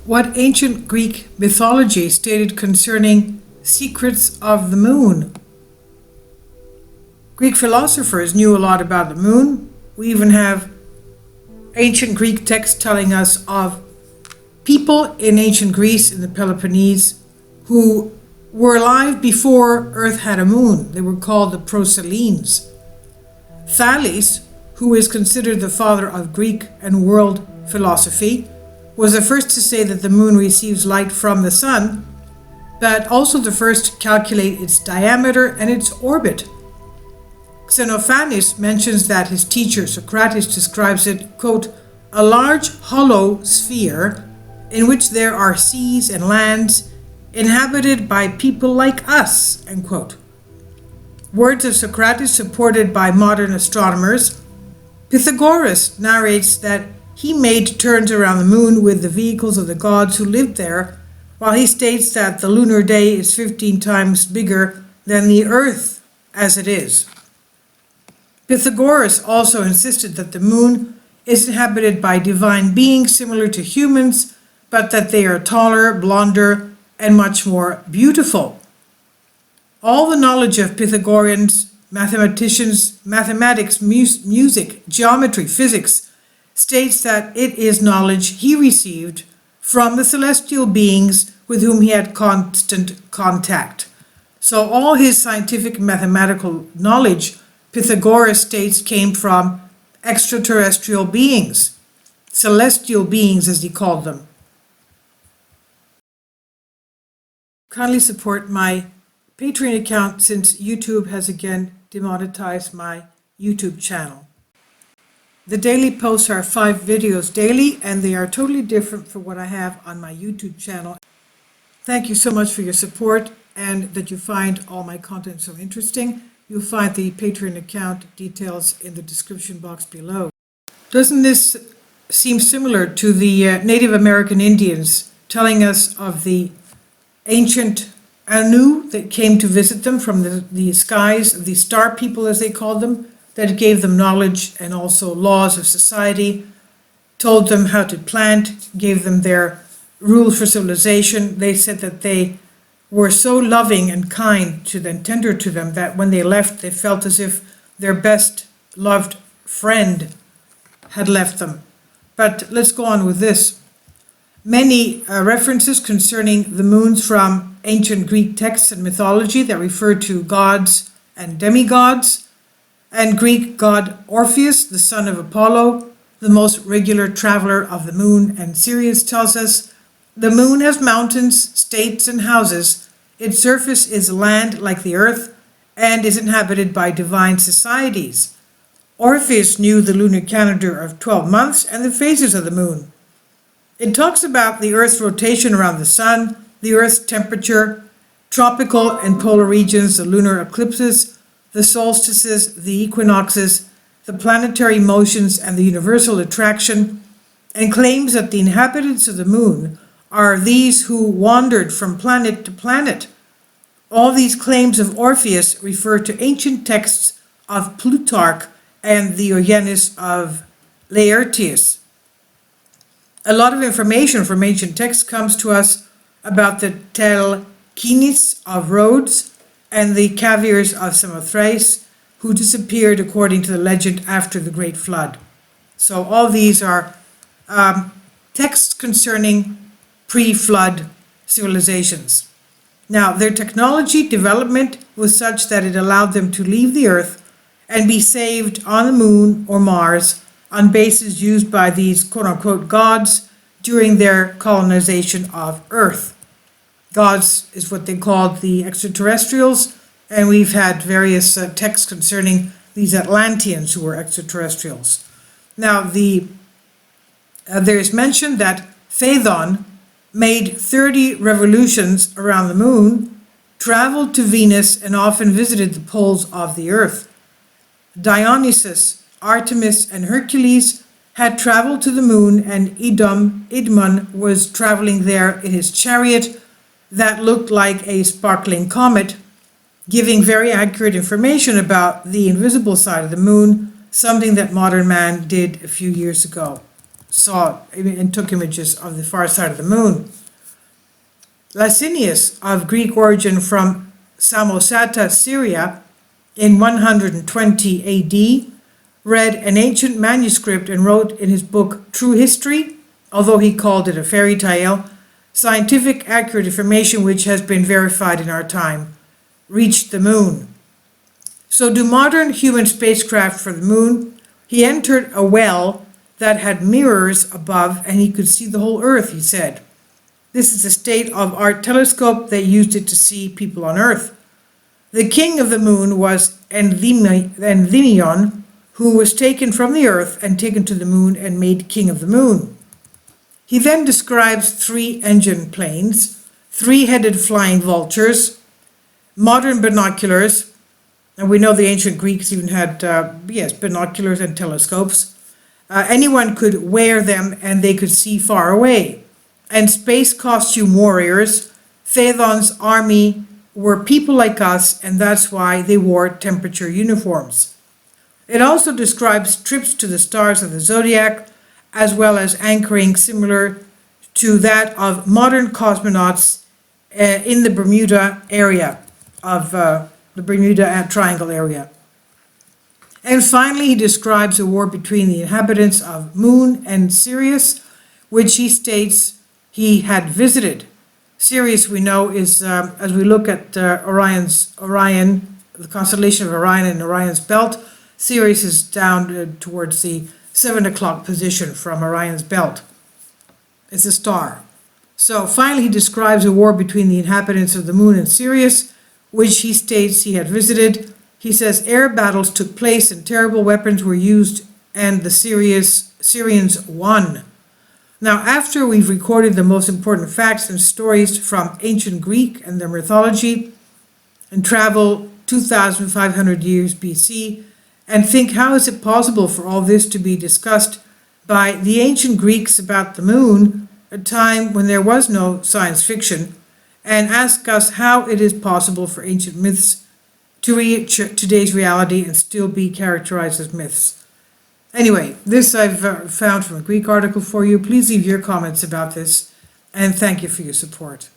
What ancient Greek mythology stated concerning secrets of the moon? Greek philosophers knew a lot about the moon. We even have ancient Greek texts telling us of people in ancient Greece, in the Peloponnese, who were alive before Earth had a moon. They were called the Prosellenes. Thales, who is considered the father of Greek and world philosophy, was the first to say that the moon receives light from the sun, but also the first to calculate its diameter and its orbit. Xenophanes mentions that his teacher Socrates describes it, quote, a large hollow sphere in which there are seas and lands inhabited by people like us, end quote. Words of Socrates supported by modern astronomers. Pythagoras narrates that he made turns around the moon with the vehicles of the gods who lived there, while he states that the lunar day is 15 times bigger than the Earth as it is. Pythagoras also insisted that the moon is inhabited by divine beings similar to humans, but that they are taller, blonder, and much more beautiful. All the knowledge of Pythagoreans, mathematicians, mathematics, music, geometry, physics, states that it is knowledge he received from the celestial beings with whom he had constant contact. So all his scientific and mathematical knowledge, Pythagoras states, came from extraterrestrial beings, celestial beings as he called them. Kindly support my Patreon account since YouTube has again demonetized my YouTube channel. The daily posts are 5 videos daily, and they are totally different from what I have on my YouTube channel. Thank you so much for your support and that you find all my content so interesting. You'll find the Patreon account details in the description box below. Doesn't this seem similar to the Native American Indians telling us of the ancient Anu that came to visit them from the skies, the star people as they called them, that gave them knowledge and also laws of society, told them how to plant, gave them their rules for civilization. They said that they were so loving and kind to them, tender to them, that when they left, they felt as if their best loved friend had left them. But let's go on with this. Many references concerning the moons from ancient Greek texts and mythology that refer to gods and demigods, and Greek god Orpheus, the son of Apollo, the most regular traveler of the moon, and Sirius tells us, the moon has mountains, states, and houses. Its surface is land like the earth and is inhabited by divine societies. Orpheus knew the lunar calendar of 12 months and the phases of the moon. It talks about the earth's rotation around the sun, the earth's temperature, tropical and polar regions, the lunar eclipses, the solstices, the equinoxes, the planetary motions, and the universal attraction, and claims that the inhabitants of the moon are these who wandered from planet to planet. All these claims of Orpheus refer to ancient texts of Plutarch and the Eugenus of Laertius. A lot of information from ancient texts comes to us about the Telkinis of Rhodes and the Caviars of Samothrace, who disappeared according to the legend after the Great Flood. So all these are texts concerning pre-flood civilizations. Now, their technology development was such that it allowed them to leave the Earth and be saved on the Moon or Mars on bases used by these quote-unquote gods during their colonization of Earth. Gods is what they called the extraterrestrials, and we've had various texts concerning these Atlanteans who were extraterrestrials. Now, there is mention that Phaethon made 30 revolutions around the moon, traveled to Venus, and often visited the poles of the Earth. Dionysus, Artemis, and Hercules had traveled to the moon, and Idmon was traveling there in his chariot that looked like a sparkling comet, giving very accurate information about the invisible side of the moon something that modern man did a few years ago. Saw and took images of the far side of the moon. Licinius, of Greek origin from Samosata, Syria, in 120 AD, read an ancient manuscript and wrote in his book True History, although he called it a fairy tale, scientific accurate information which has been verified in our time, reached the moon. So do modern human spacecraft for the moon? He entered a well that had mirrors above and he could see the whole Earth, he said. This is a state-of-art telescope. They used it to see people on Earth. The king of the moon was Endymion, who was taken from the Earth and taken to the moon and made king of the moon. He then describes 3-engine planes, 3-headed flying vultures, modern binoculars, and we know the ancient Greeks even had, binoculars and telescopes. Anyone could wear them and they could see far away. And space costume warriors, Phaethon's army, were people like us, and that's why they wore temperature uniforms. It also describes trips to the stars of the zodiac, as well as anchoring similar to that of modern cosmonauts in the Bermuda area of the Bermuda Triangle area. And finally, he describes a war between the inhabitants of Moon and Sirius, which he states he had visited. Sirius, we know, is, as we look at Orion, the constellation of Orion and Orion's belt, Sirius is down towards the 7 o'clock position from Orion's belt. It's a star. So finally, he describes a war between the inhabitants of the moon and Sirius, which he states he had visited. He says air battles took place and terrible weapons were used, and the Syrians won. Now, after we've recorded the most important facts and stories from ancient Greek and their mythology, and travel 2,500 years BC, and think how is it possible for all this to be discussed by the ancient Greeks about the moon, a time when there was no science fiction, and ask us how it is possible for ancient myths to reach today's reality and still be characterized as myths. Anyway, this I've found from a Greek article for you. Please leave your comments about this, and thank you for your support.